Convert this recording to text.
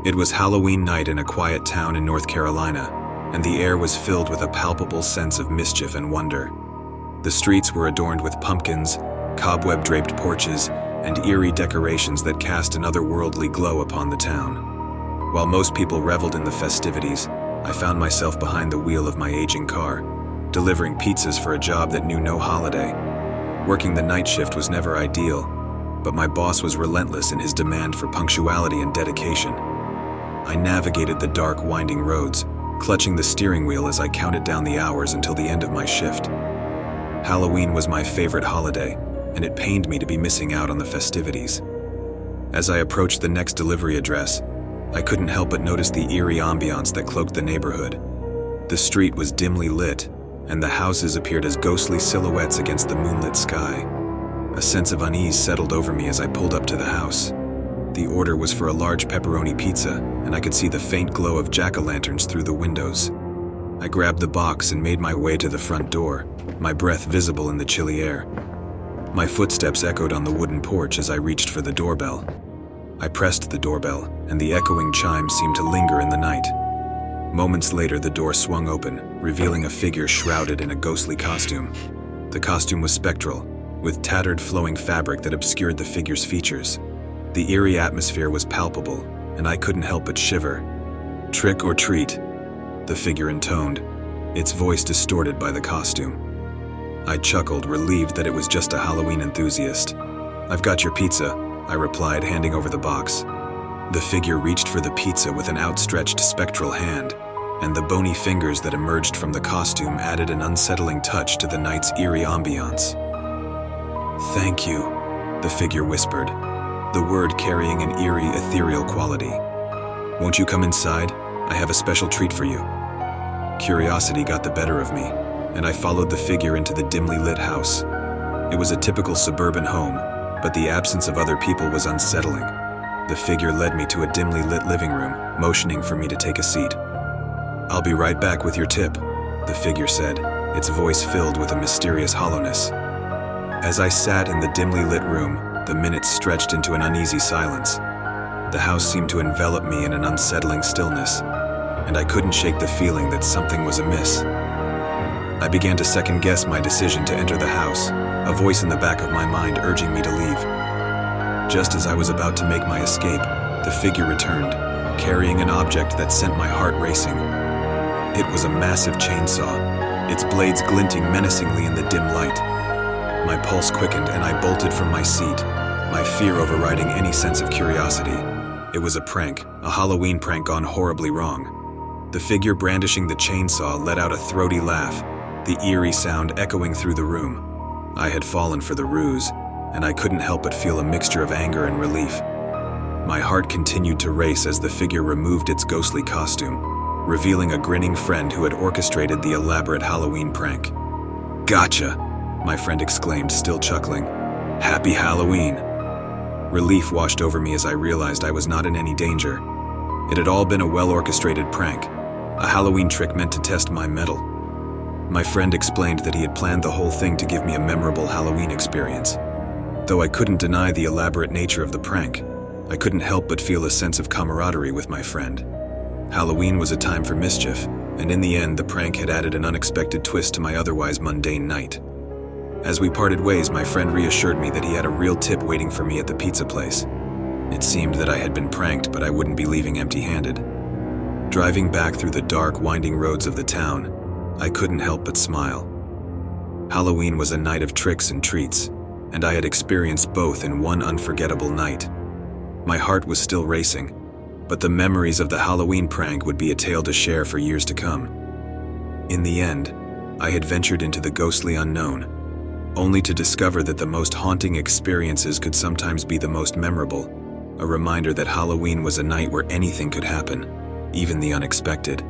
It was Halloween night in a quiet town in North Carolina, and the air was filled with a palpable sense of mischief and wonder. The streets were adorned with pumpkins, cobweb-draped porches, and eerie decorations that cast an otherworldly glow upon the town. While most people reveled in the festivities, I found myself behind the wheel of my aging car, delivering pizzas for a job that knew no holiday. Working the night shift was never ideal, but my boss was relentless in his demand for punctuality and dedication. I navigated the dark, winding roads, clutching the steering wheel as I counted down the hours until the end of my shift. Halloween was my favorite holiday, and it pained me to be missing out on the festivities. As I approached the next delivery address, I couldn't help but notice the eerie ambiance that cloaked the neighborhood. The street was dimly lit, and the houses appeared as ghostly silhouettes against the moonlit sky. A sense of unease settled over me as I pulled up to the house. The order was for a large pepperoni pizza, and I could see the faint glow of jack-o'-lanterns through the windows. I grabbed the box and made my way to the front door, my breath visible in the chilly air. My footsteps echoed on the wooden porch as I reached for the doorbell. I pressed the doorbell, and the echoing chimes seemed to linger in the night. Moments later, the door swung open, revealing a figure shrouded in a ghostly costume. The costume was spectral, with tattered flowing fabric that obscured the figure's features. The eerie atmosphere was palpable, and I couldn't help but shiver. "Trick or treat," the figure intoned, its voice distorted by the costume. I chuckled, relieved that it was just a Halloween enthusiast. "I've got your pizza," I replied, handing over the box. The figure reached for the pizza with an outstretched spectral hand, and the bony fingers that emerged from the costume added an unsettling touch to the night's eerie ambiance. "Thank you," the figure whispered, the word carrying an eerie, ethereal quality. "Won't you come inside? I have a special treat for you." Curiosity got the better of me, and I followed the figure into the dimly lit house. It was a typical suburban home, but the absence of other people was unsettling. The figure led me to a dimly lit living room, motioning for me to take a seat. "I'll be right back with your tip," the figure said, its voice filled with a mysterious hollowness. As I sat in the dimly lit room, the minutes stretched into an uneasy silence. The house seemed to envelop me in an unsettling stillness, and I couldn't shake the feeling that something was amiss. I began to second-guess my decision to enter the house, a voice in the back of my mind urging me to leave. Just as I was about to make my escape, the figure returned, carrying an object that sent my heart racing. It was a massive chainsaw, its blades glinting menacingly in the dim light. My pulse quickened and I bolted from my seat, my fear overriding any sense of curiosity. It was a prank, a Halloween prank gone horribly wrong. The figure brandishing the chainsaw let out a throaty laugh, the eerie sound echoing through the room. I had fallen for the ruse, and I couldn't help but feel a mixture of anger and relief. My heart continued to race as the figure removed its ghostly costume, revealing a grinning friend who had orchestrated the elaborate Halloween prank. "Gotcha!" my friend exclaimed, still chuckling. "Happy Halloween!" Relief washed over me as I realized I was not in any danger. It had all been a well-orchestrated prank, a Halloween trick meant to test my mettle. My friend explained that he had planned the whole thing to give me a memorable Halloween experience. Though I couldn't deny the elaborate nature of the prank, I couldn't help but feel a sense of camaraderie with my friend. Halloween was a time for mischief, and in the end, the prank had added an unexpected twist to my otherwise mundane night. As we parted ways, my friend reassured me that he had a real tip waiting for me at the pizza place. It seemed that I had been pranked, but I wouldn't be leaving empty-handed. Driving back through the dark, winding roads of the town, I couldn't help but smile. Halloween was a night of tricks and treats, and I had experienced both in one unforgettable night. My heart was still racing, but the memories of the Halloween prank would be a tale to share for years to come. In the end, I had ventured into the ghostly unknown, only to discover that the most haunting experiences could sometimes be the most memorable, a reminder that Halloween was a night where anything could happen, even the unexpected.